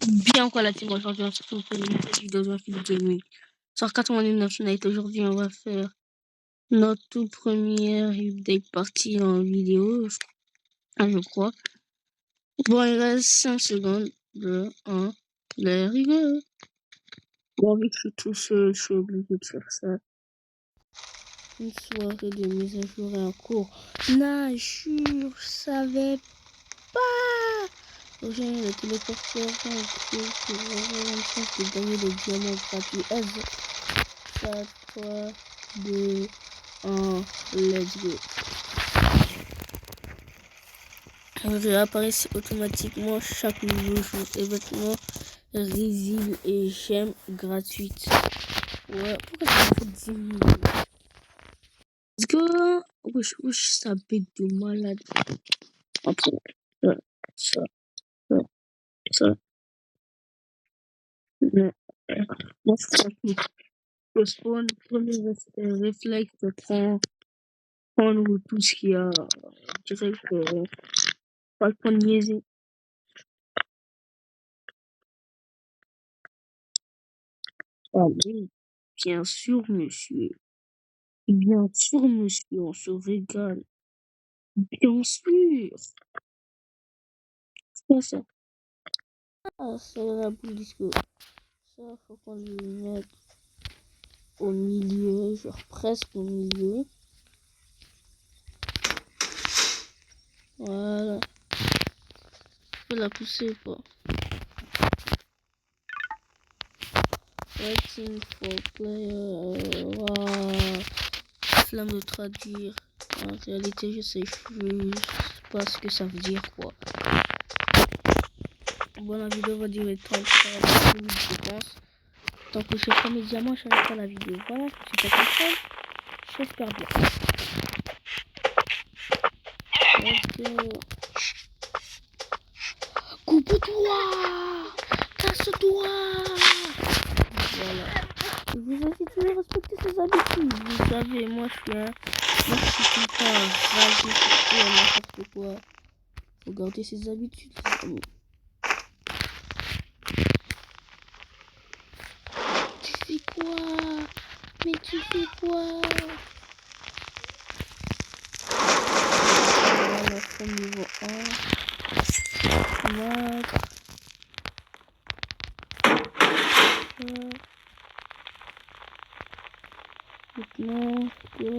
Bien quoi la team, aujourd'hui on se retrouve pour une nouvelle vidéo de Philippe Gaming. Sur 99 Night, aujourd'hui on va faire notre toute première update partie en vidéo, je crois. Bon, il reste 5 secondes. 2, 1, there we go. Bon, vu que je suis tout seul, je suis obligé de faire ça. Une soirée de mise à jour et un cours. Non, je savais pas. Donc j'ai le téléporteur dans le truc pour avoir une chance de gagner des diamants gratuits. Ça, 3, 2, 1, let's go. Réapparaissent automatiquement chaque nouveau jour. Événements risibles et gemmes gratuites. Ouais, pourquoi ça me fait 10 000? Let's go. Wesh, ça bête de malade. Après, ça. Moi, le spawn, premier réflexe de prendre tout ce qu'il y a. Je dirais que pas le temps de niaiser. Ah oui, bien sûr, monsieur. Bien sûr, monsieur, on se régale. Bien sûr. C'est quoi ça? Ah, c'est la boule disco. Ça, faut qu'on le mette au milieu, genre presque au milieu. Voilà. Je peux la pousser ou pas? Waiting for player. Wow. Flamme de traduire. En réalité, je sais pas ce que ça veut dire, quoi. Bon, la vidéo va durer 30 minutes, je pense. Tant que je fais pas mes diamants, je n'arrête pas la vidéo. Voilà, je suis pas contrôle. J'espère bien. Coupe-toi! Casse-toi! Voilà. Vous incitez à respecter ses habitudes. Vous savez, moi je suis tout le temps rasé sur tout n'importe quoi. Faut garder ses habitudes, les amis. Tu fais quoi? Mais tu fais quoi? Voilà, c'est niveau 1. Max. Maintenant, que...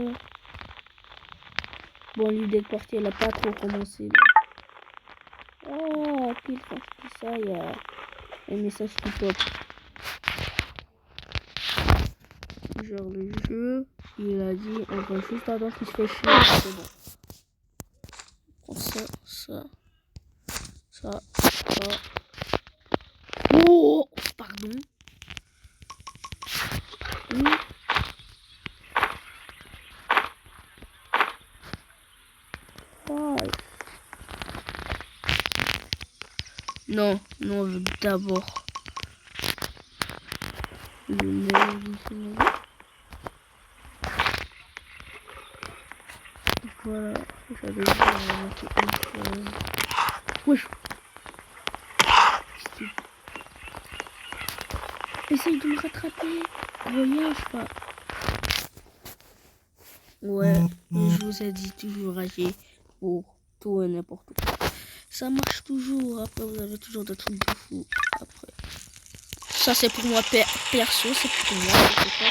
Bon, l'idée de partie, elle a pas trop commencé. Ah, pile quand je dis ça, il y a un message qui pop. Genre le jeu, il a dit, on va juste attendre qu'il se fait chier, c'est bon. Prends ça, ça, ça, ça. Oh, pardon. Oui. Non, non, je veux d'abord le mail. Voilà, j'avais dit une chose. Wesh. Essaye de me rattraper. Voyage pas. Ouais, je vous ai dit toujours agir pour tout et n'importe quoi. Ça marche toujours. Après, vous avez toujours des trucs de fou. Après, ça c'est pour moi perso, c'est pour moi. Je sais pas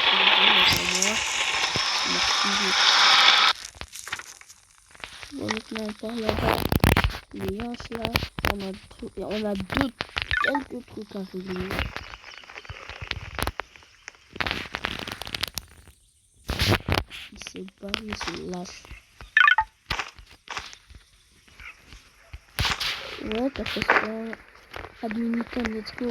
pour moi. Bon, maintenant on part là-bas. Les yanches là, on a quelques trucs à régler. Il s'est barré, il se lâche. Ouais, t'as fait ça. Adminicon, let's go.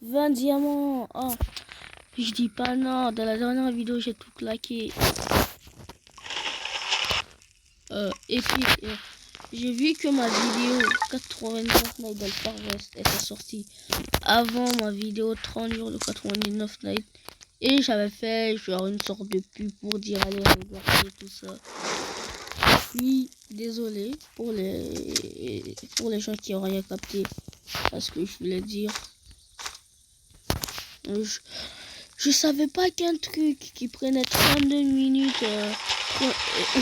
20 diamants. Oh, je dis pas non. Dans la dernière vidéo, j'ai tout claqué. Et puis, j'ai vu que ma vidéo 99 Night dans le Far West était sortie avant ma vidéo 30 jours de 99 Night. Et j'avais fait genre une sorte de pub pour dire allez regarder tout ça. suis désolé pour les gens qui n'ont rien capté à ce que je voulais dire. Je savais pas qu'un truc qui prenait 32 minutes...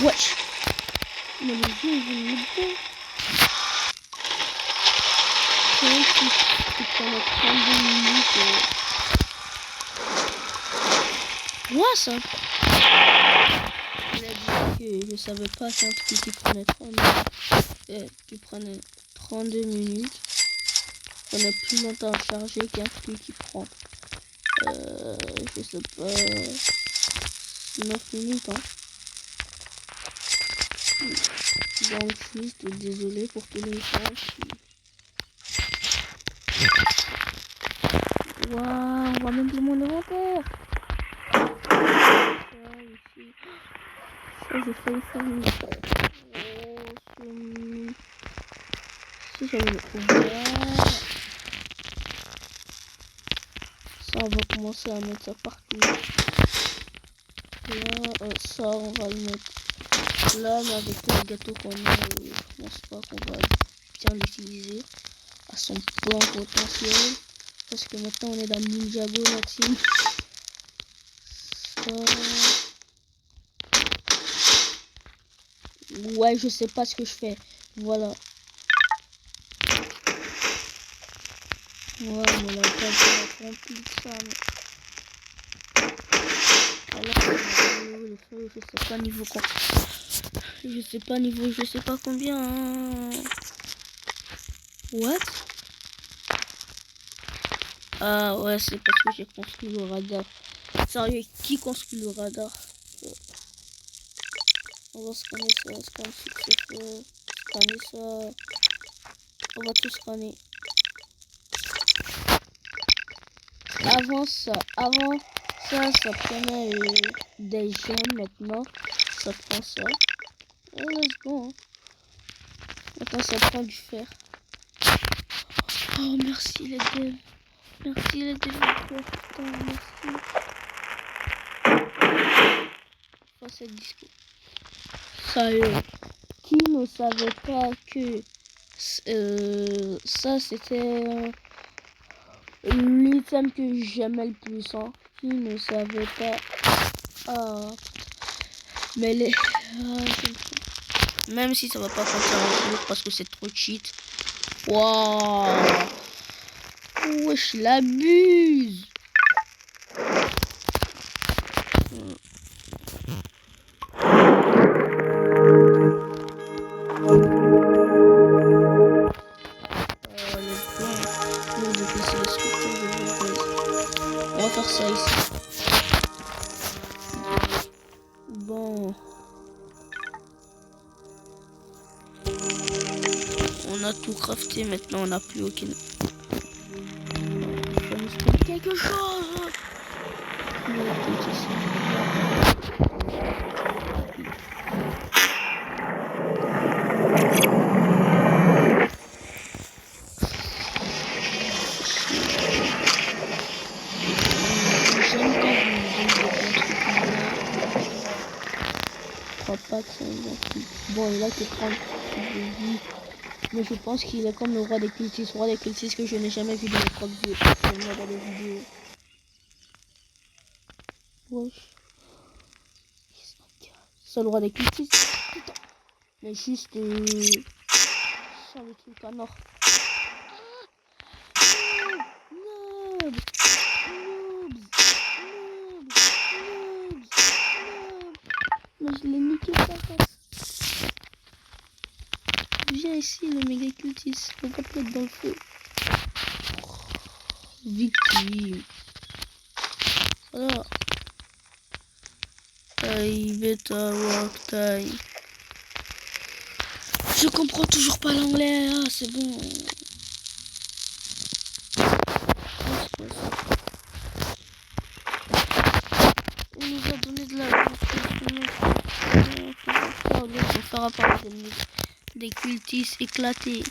wesh. Mais le jeu, il veut me dire. Qui prenait 32 minutes... Ouais, ça. Il a dit que je savais pas qu'un truc qui prenait 32 minutes prenait plus longtemps à charger qu'un truc qui prend je sais pas 9 minutes hein. Donc je suis désolé pour tous les gens qui... Waouh, on va même plus mon inventaire. Ça, j'ai failli faire une... Si j'avais ouvert... Ça, on va commencer à mettre ça partout. Là, ça, on va le mettre là, mais avec tous les gâteaux qu'on a, je pense pas qu'on va bien l'utiliser à son plein potentiel. Parce que maintenant, on est dans Ninjago, la team. Ça... Ouais, je sais pas ce que je fais. Voilà. Ouais, mais là, pas rempli ça. Alors que le feu, je sais pas niveau quoi. Je sais pas niveau, je sais pas combien. Hein. What? Ah ouais, c'est parce que j'ai construit le radar. Sérieux, qui construit le radar? On va scanner ça, scanner ça. On va tout scanner. Avant ça prenait des gemmes. Maintenant, ça prend ça. Oh, let's go. Hein. Maintenant, ça prend du fer. Oh, merci les devs. Merci les développeurs. Putain, merci. Oh, c'est disco. Sérieux. Qui ne savait pas que ça, c'était l'item que j'aimais le plus. Hein. Qui ne savait pas. Ah. Mais les... Même si ça va pas compter en jour parce que c'est trop cheat. Waouh. Wesh, l'abuse. On va faire ça ici. Bon. On a tout crafté, maintenant on n'a plus aucune. Il faut nous trouver quelque chose. Pas que bon, il a que 30 de vie. Mais je pense qu'il est comme le roi des cultistes. Roi des cultistes que je n'ai jamais vu dans les propres vidéos. Seulement dans les vidéos. Wesh. C'est le roi des cultistes. Putain. Mais juste sans le truc en or. Noobs. Mais je l'ai niqué sa face. Viens ici le méga cultiste. On va te mettre dans le feu. Victime. Voilà. Aïe, bêta, work time. Je comprends toujours pas l'anglais. Ah, c'est bon. On nous a donné de la on fera pas des cultistes éclatés.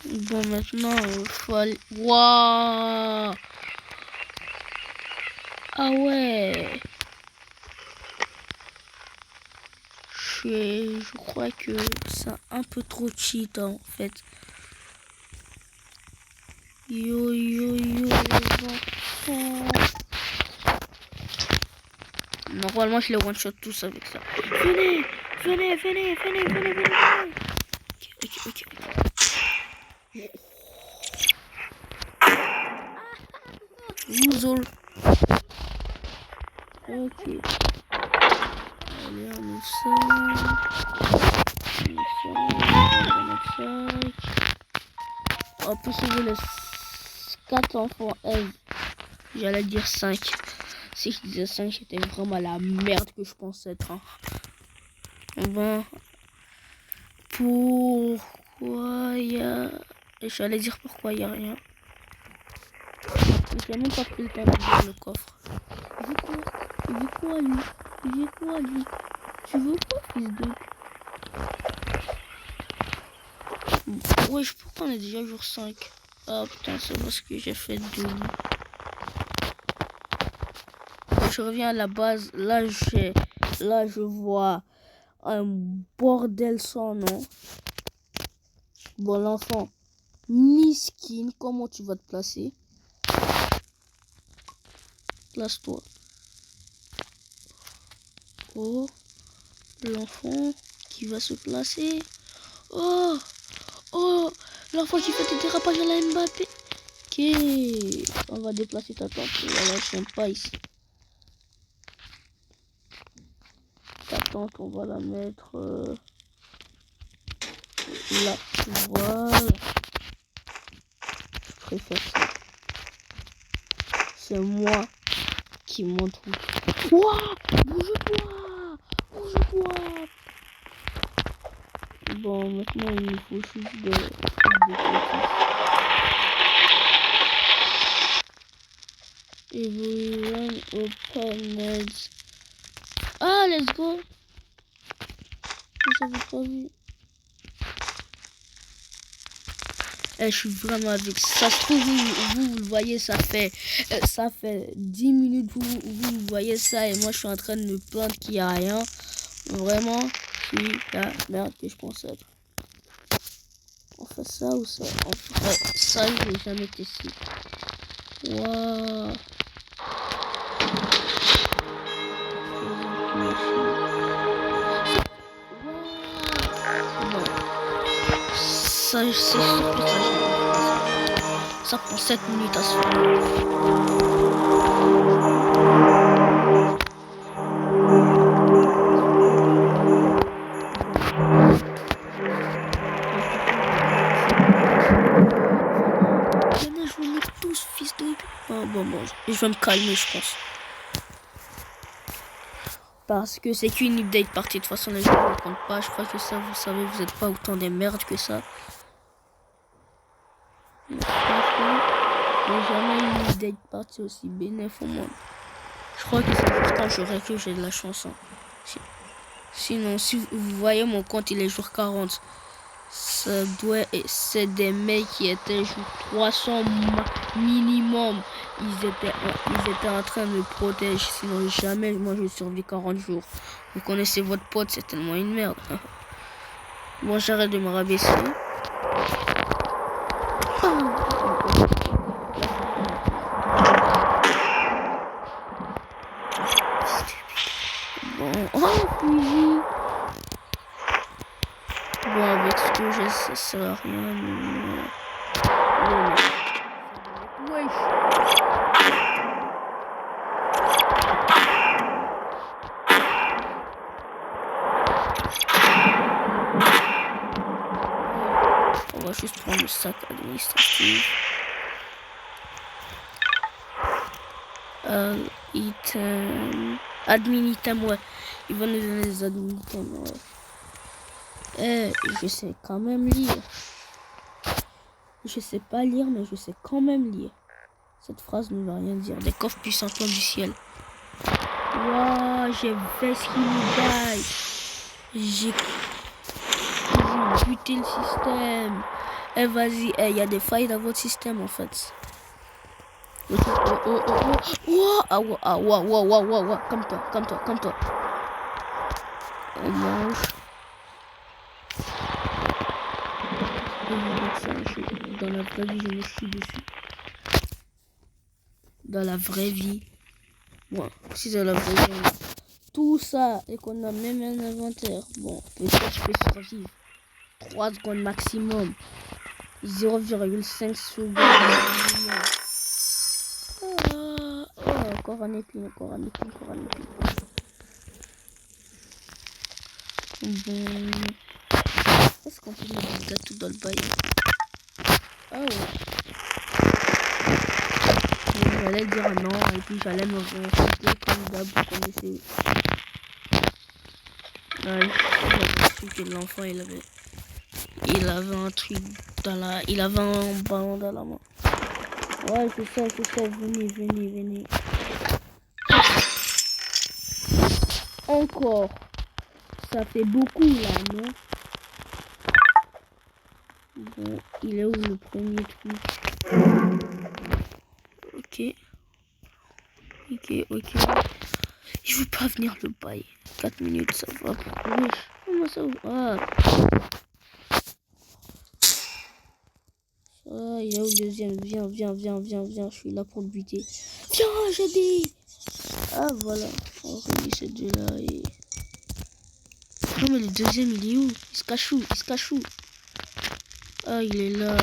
Bon, maintenant, il faut aller... Waouh! Ah ouais! je crois que c'est un peu trop cheat en fait. Yo yo yo les enfants. Normalement je les one shot tous avec ça. Venez, venez, venez, venez, venez, venez. Ok. Zouzol. Ok. Allez, on met ça. On met ça. On peut sauver les 4 enfants. J'allais dire 5. Si je disais 5, c'était vraiment la merde que je pensais être. Hein. Bon. Pourquoi il y a... J'allais dire pourquoi il y a rien. J'ai même pas pris le temps d'ouvrir le coffre. Il veut quoi lui? Tu veux quoi fils de... Wesh, pourquoi on est déjà jour 5? Ah putain, c'est parce que j'ai fait 2. Je reviens à la base. Là, je vois un bordel sans nom. Bon, l'enfant, miskin, comment tu vas te placer? Place-toi. Oh, l'enfant qui va se placer. Oh, l'enfant qui fait des dérapages à la Mbappé. Ok, on va déplacer ta tante. Voilà, je suis pas ici. Ta tante, on va la mettre là. Voilà. Je préfère ça. C'est moi qui montre où. Ouah, bouge-toi. Bon, maintenant il nous faut juste de Everyone open. Ah, let's go. J'avais pas vu. Je suis vraiment avec ça. Se trouve, vous le voyez, ça fait 10 minutes vous voyez ça et moi je suis en train de me plaindre qu'il n'y a rien. Vraiment, c'est la merde que je pense être. On fait ça ou ça? On fait ça, je l'ai jamais testé. Waouh. Ça, c'est sûr que ça prend 7 minutes à se faire. Venez, je vous nique tous, fils de... Oh, bon, je vais me calmer, je pense. Parce que c'est qu'une update partie. De toute façon, les gens ne comptent pas. Je crois que ça, vous savez, vous n'êtes pas autant des merdes que ça. J'ai jamais eu une update partie aussi bénéfique au monde. Je crois que c'est quand j'aurais que j'ai de la chance. Hein. Sinon, si vous voyez mon compte, il est jour 40. Ça doit... C'est des mecs qui étaient jour 300 minimum. Ils étaient en train de me protéger. Sinon, jamais moi je survis 40 jours. Vous connaissez votre pote, c'est tellement une merde. Bon, j'arrête de me rabaisser. Bon, oui. Bon, avec ce que j'ai, ça sert à rien. Wesh. On va juste prendre le sac administratif. Item. Admin item, ouais. Il va nous donner les admin items, ouais. Je sais quand même lire. Je sais pas lire, mais je sais quand même lire. Cette phrase ne veut rien dire. Des coffres puissants du ciel. Waouh, j'ai vest qui nous baille. J'ai buté le système. Vas-y, il y a des failles dans votre système en fait. Wow, calme-toi. On mange. Dans la vraie vie, je me chie dessus. Dans la vraie vie. Bon, si dans la vraie vie, on a tout ça et qu'on a même un inventaire. Bon, peut-être je peux survivre. 3 secondes maximum. 0,5 secondes maximum. Oh, encore un épine, encore un épine, encore un épine. Bon. Est-ce qu'on peut mettre des gâteaux dans le bail? Ah ouais. J'allais dire non et puis j'allais me réinsulter comme d'hab, vous connaissez. Ouais, j'avais su que l'enfant il avait un truc dans la... Il avait un ballon dans la main. Ouais, c'est ça, venez. Encore. Ça fait beaucoup là, non? Bon, il est où le premier truc? Ok. Il veut pas venir le bail. 4 minutes, ça va. Wesh, comment ça va? Ah, il est où le deuxième? Viens. Je suis là pour le buter. Viens, j'ai dit. Ah, voilà. On remet ces deux-là et... Non, mais le deuxième, il est où? Il se cache où? Ah, il est là.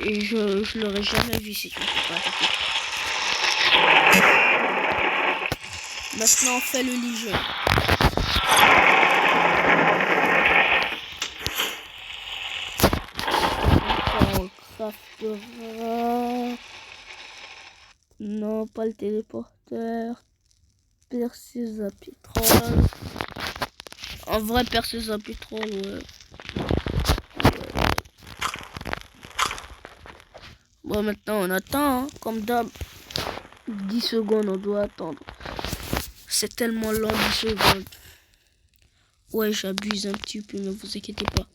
Et je l'aurais jamais vu si je ne suis pas arrêté. Maintenant, on fait le Légion. On craftera... Non, pas le téléporteur. Perceuse à pétrole. En vrai, perceuse à pétrole, ouais. Bon, maintenant, on attend, hein, comme d'hab. 10 secondes, on doit attendre. C'est tellement long, 10 secondes. Ouais, j'abuse un petit peu, ne vous inquiétez pas.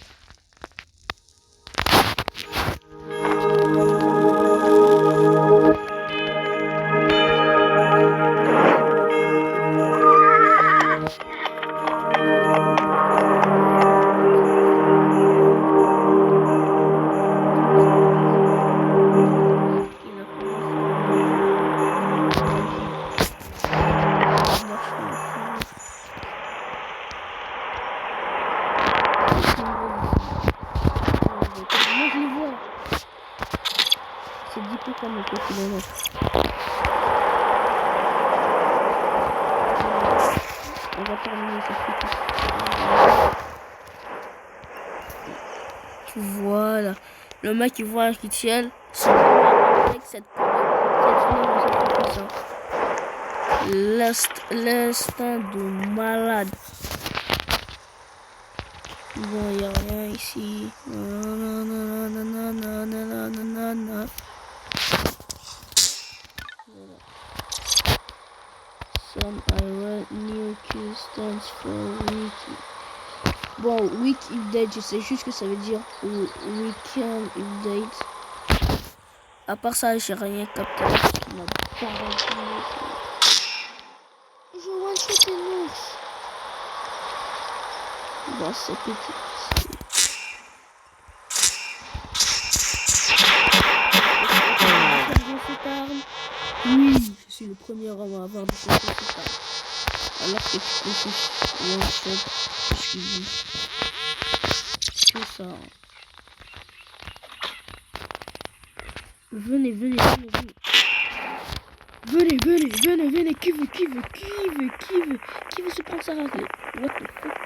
C'est 10 peu comme le kilomètre. On va terminer cette petite. Voilà. Le mec il voit un rituel. Avec cette l'instinct de malade. Bon, il n'y a rien ici. Some iron new Q stands for wiki. Bon, week update, je sais juste que ça veut dire weekend update. À part ça, j'ai rien capté. Je one shot une ours. Bon, c'est petit. Oui, je suis le premier homme à avoir découvert cette arme. Alors que tu peux one shot, je suis dit. C'est ça. Venez. Venez, qui veut se prendre sa raclée? What the fuck?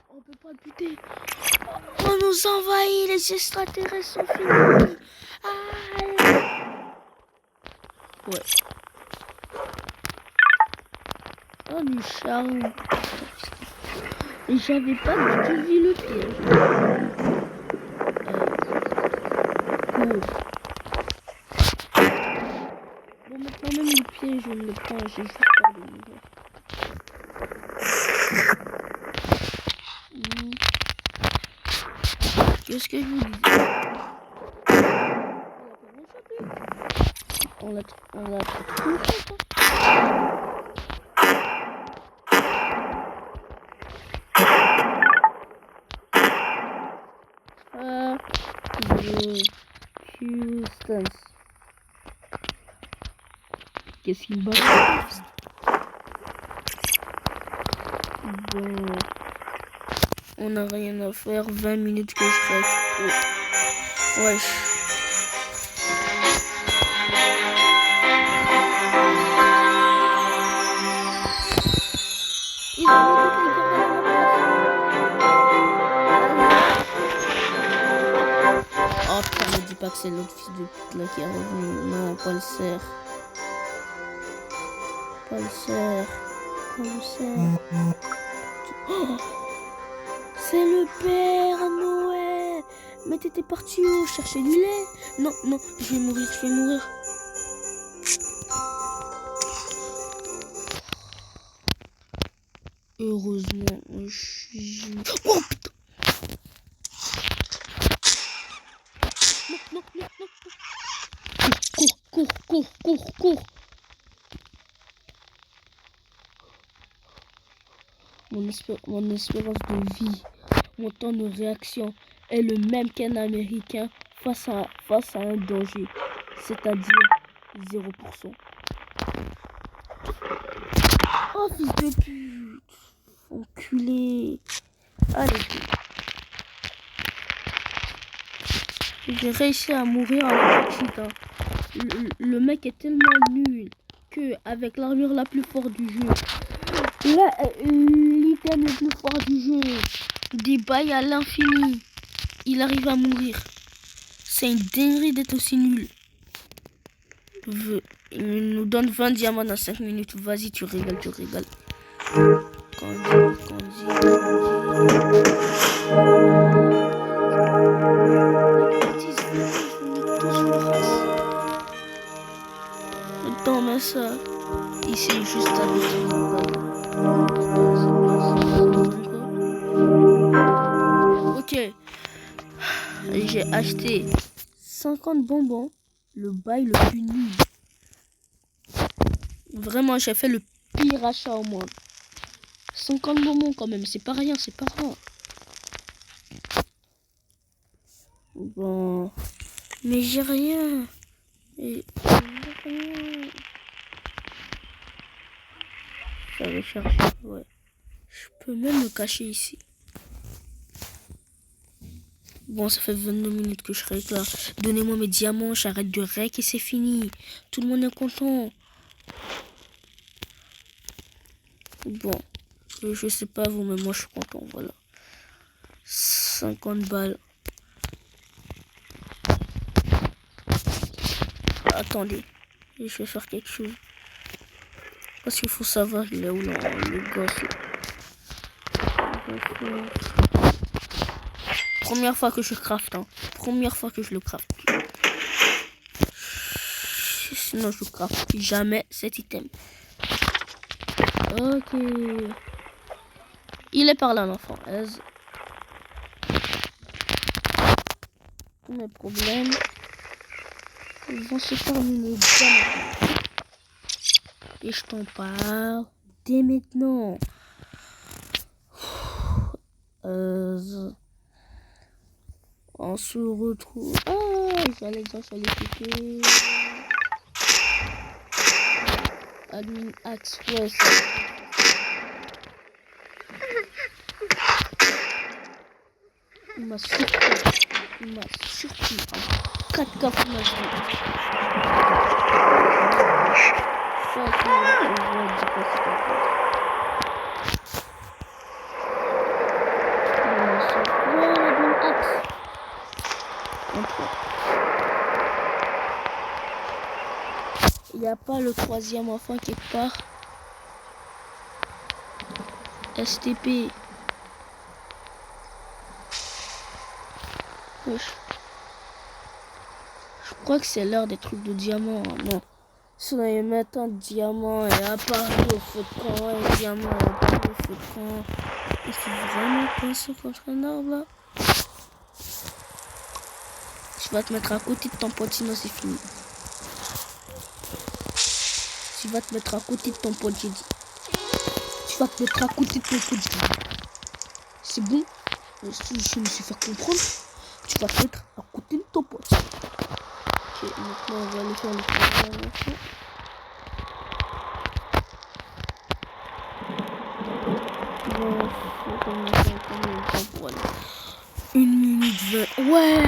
On peut pas le buter. On nous envahit, les extraterrestres sont finis. Ouais. Oh, du charme. Et j'avais pas du tout vu le piège. Bon, maintenant même le piège, je le prends, j'ai juste pas de niveau. Qu'est-ce que je vous dis? On l'a trouvé. Houston. Qu'est-ce qu'il me bat? Bon. On n'a rien à faire. 20 minutes que je reste. Oh. Wesh. Il va mettre les gars à la place. Oh putain, me dis pas que c'est l'autre fils de pute là qui est revenu. Non, pas le cerf. Pas le cerf. Pas le cerf. Oh, c'est le Père Noël. Mais t'étais parti où? Chercher du lait? Non, non, je vais mourir, je vais mourir. Heureusement, oh putain! Non, non, non, non. Cours. Mon espérance de vie, mon temps de réaction est le même qu'un Américain face à un danger, c'est-à-dire 0%. Oh fils de pute, enculé. Allez, j'ai réussi à mourir avec un cheat. Le mec est tellement nul que avec l'armure la plus forte du jeu, l'item le plus fort du jeu, des bails à l'infini, il arrive à mourir. C'est une dinguerie d'être aussi nul. Il nous donne 20 diamants dans 5 minutes. Vas-y, tu régales. Attends, mais ça, ici juste avec ok, j'ai acheté 50 bonbons, le bail le plus nul. Vraiment, j'ai fait le pire achat au monde. 50 bonbons quand même, c'est pas rien, c'est pas rien. Bon, mais j'ai rien. Ça va chercher, ouais. Je peux même me cacher ici. Bon, ça fait 22 minutes que je réclame. Donnez-moi mes diamants, j'arrête de rec et c'est fini. Tout le monde est content. Bon, je sais pas vous, mais moi je suis content, voilà. 50 balles. Attendez, je vais faire quelque chose. Parce qu'il faut savoir il est où le gosse. Première fois que je craft, hein. Première fois que je le craft. Sinon je craft jamais cet item. Ok. Il est par là l'enfant. Tous mes problèmes vont se terminer bien. Et je t'en parle dès maintenant. On se retrouve. Ah, j'allais cliquer. Admin Express. Il m'a surpris. 4 caps il m'a surpris. Il n'y a pas le troisième enfant quelque part. STP. Wesh. Je crois que c'est l'heure des trucs de diamant. Non. Si on allait mettre un diamant et apparu au feu de camp, un diamant et apparu au feu de camp. Je suis vraiment coincé contre un arbre là. Je vais te mettre à côté de ton pote, sinon c'est fini. Tu vas te mettre à côté de ton pote, j'ai dit. Tu vas te mettre à côté de ton pote. C'est bon? Si je me suis fait comprendre, tu vas te mettre à côté de ton pote. Ok, maintenant on va aller faire le programme. Bon, faut commencer à combien de temps pour aller? 1 minute 20. Ouais!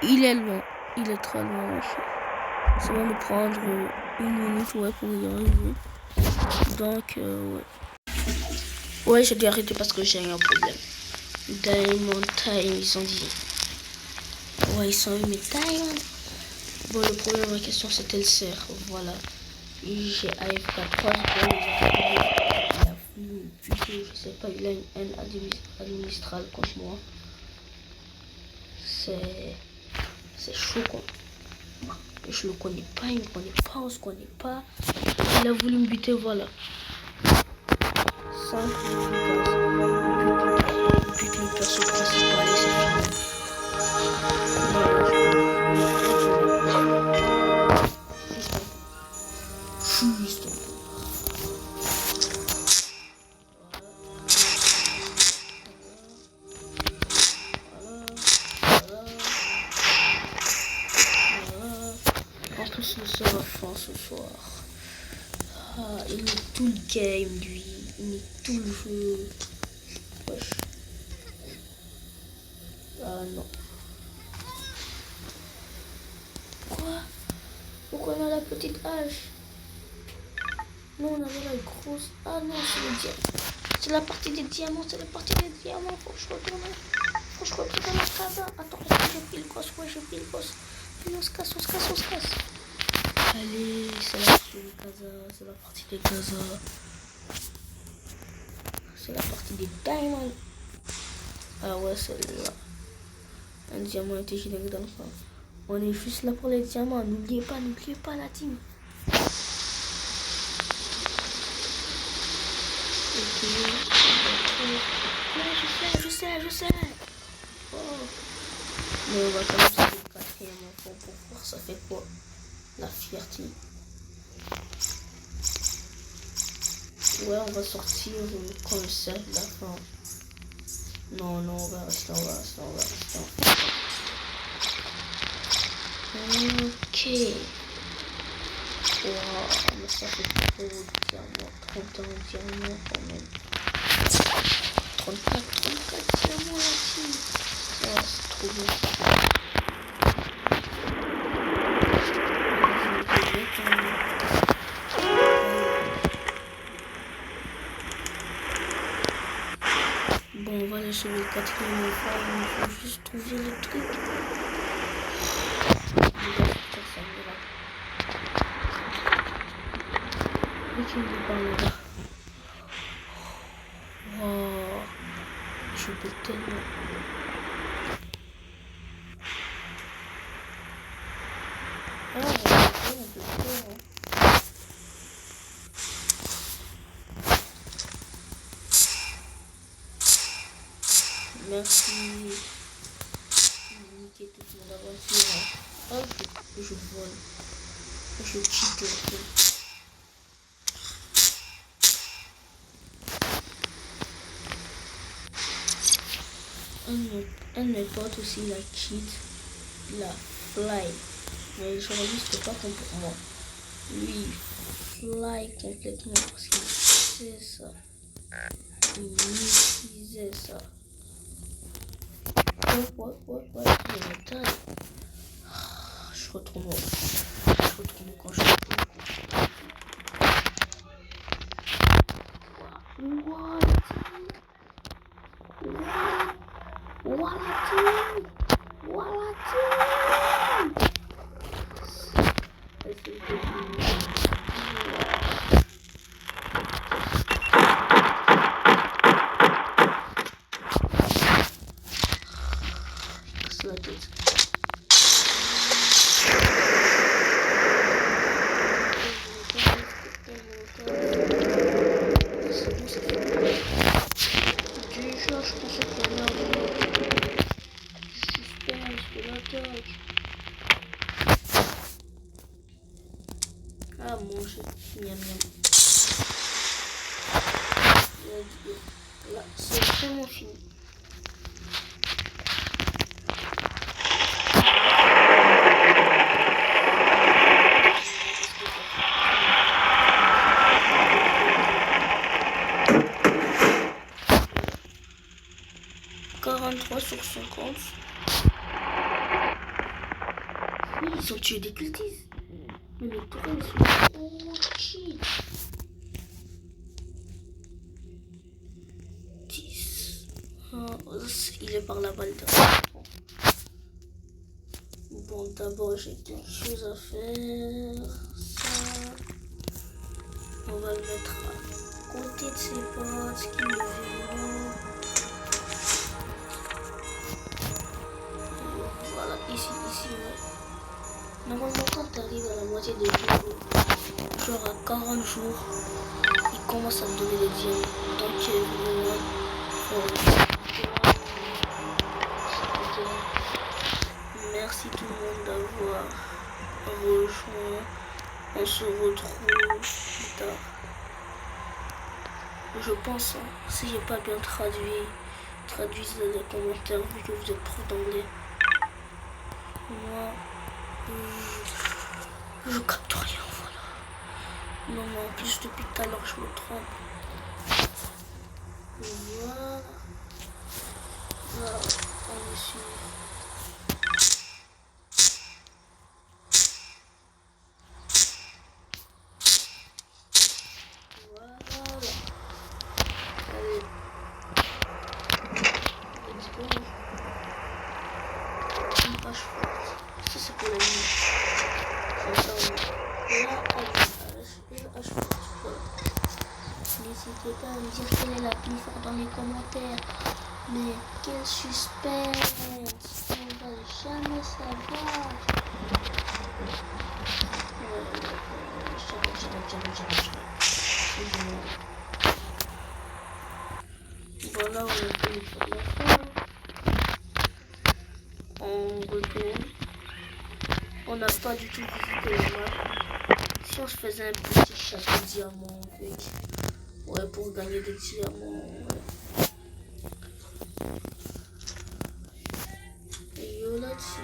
Il est loin. Il est très loin aussi. Ça va me prendre 1 minute ouais, pour y arriver. Donc, ouais. Ouais, j'ai dû arrêter parce que j'ai eu un problème. Diamond Time, ils ont dit. Ouais, ils sont eu mes Diamond. Bon, le problème de la question, c'était le cerf. Voilà. J'ai AFK 3 secondes. Il a voulu me buter, je sais pas, il a une haine administrale contre moi. C'est chaud, quoi. Je le connais pas, il me connaît pas, on se connaît pas. Il a voulu me buter, voilà. 5 bute le perso principal et c'est fini. Juste un peu. En plus, le sort à fin ce soir. Ah, il est tout le game, lui. Il est tout le jeu. Wesh. Ah non. Quoi? Pourquoi on a la petite hache? Non, on avait la grosse. Ah non, c'est le diamant. C'est la partie des diamants, c'est la partie des diamants. Faut que je retourne. Faut que je retourne à la casa. Attends, j'ai pris le gosse. Ouais, j'ai pris le gosse. Allez, on se casse, on se casse, on se casse. Allez, c'est la partie des casa. C'est la partie des casa. C'est la partie des diamants. Ah ouais, celle-là. Un diamant a été généré dans le fond. On est juste là pour les diamants. N'oubliez pas la team. Ok. Ouais, je sais. Oh. Mais on va quand même sortir le quatrième enfant pour voir ça fait quoi. La fierté. Ouais, on va sortir quand le cercle la fin. Non, on va rester. Ok. Wow, mais ça fait trop de diamants. 31 diamants quand même. 34 diamants la team. Oh, c'est trop bien. Bon, on va aller sur le quatrième enfant. Il faut juste trouver le truc. Tu me dis pas là. Wow, je peux tellement. Ah, on peut faire. Merci. Niquer toute mon aventure. Oh, je vole. Je cheat un peu. Un de mes potes aussi, il a cheat, il a fly. Mais le journaliste, c'était pas comme pour moi. Lui, il fly complètement parce qu'il sait ça. Il maîtrisait ça. Ouais, je m'étonne. Je retourne quand je retourne. La tête. C'est bon, à manger. Miam miam. Là, c'est vraiment fini. Sur 50. Oui, ils ont tué des cultistes. Mais les tourelles, ils sont trop cheap. 10. Il est par là-bas le dernier. Bon, d'abord, j'ai quelque chose à faire. Ça. On va le mettre à côté de ses potes qui me verront. Voilà, ici, ouais. Normalement, quand tu arrives à la moitié des jours, genre à 40 jours, il commence à te donner des diamants. Donc, merci tout le monde d'avoir rejoint. On se retrouve plus tard. Je pense, si j'ai pas bien traduit, traduisez dans les commentaires vu que vous êtes trop d'anglais. Moi, je capte rien, voilà. Non, mais en plus, depuis tout à l'heure, je me trompe. Voilà. Voilà, on est sûr. Ça c'est pour la nuit. N'hésitez pas à me dire quelle est la plus forte dans les commentaires. Mais quel suspense! On va jamais savoir. Voilà, on a fini pour la fin. On retourne. On n'a pas du tout visité la map. Si on se faisait un petit château de diamants avec. Ouais, pour gagner des diamants. Ouais. Et yo là-dessus.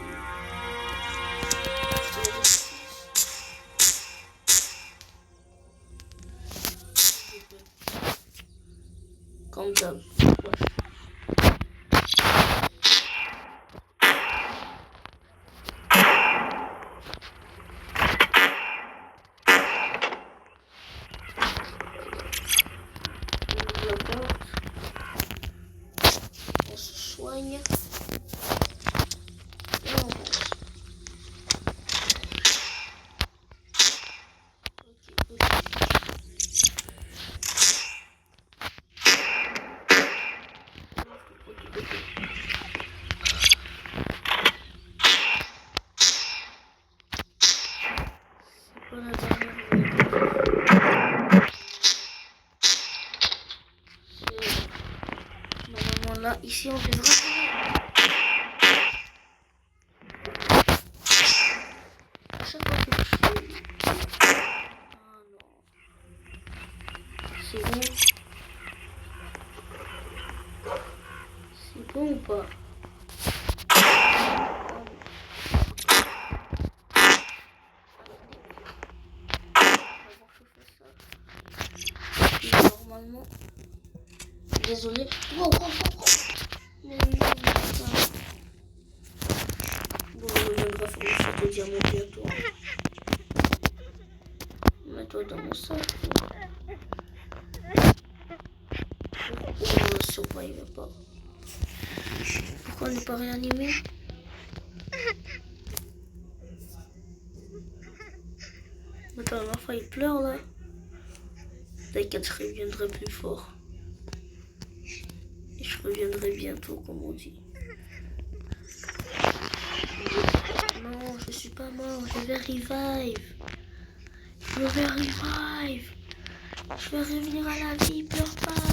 Comme d'hab. Ouais. On se soigne. Et on rentre. Là, ici, on devrait. À chaque fois que je fais. Ah non. C'est bon. C'est bon ou pas? Normalement. Désolé. Wow. Mais bon, on viendra faire une photo diamant bientôt. Mets-toi dans mon sac. Oh, Sopa, il veut pas. Pourquoi on n'est pas réanimé? Attends, l'enfant il pleure là. T'inquiète, je reviendrai plus fort. Et je reviendrai bientôt, comme on dit. Non, je suis pas mort, je vais revive. Je vais revenir à la vie, pleure pas.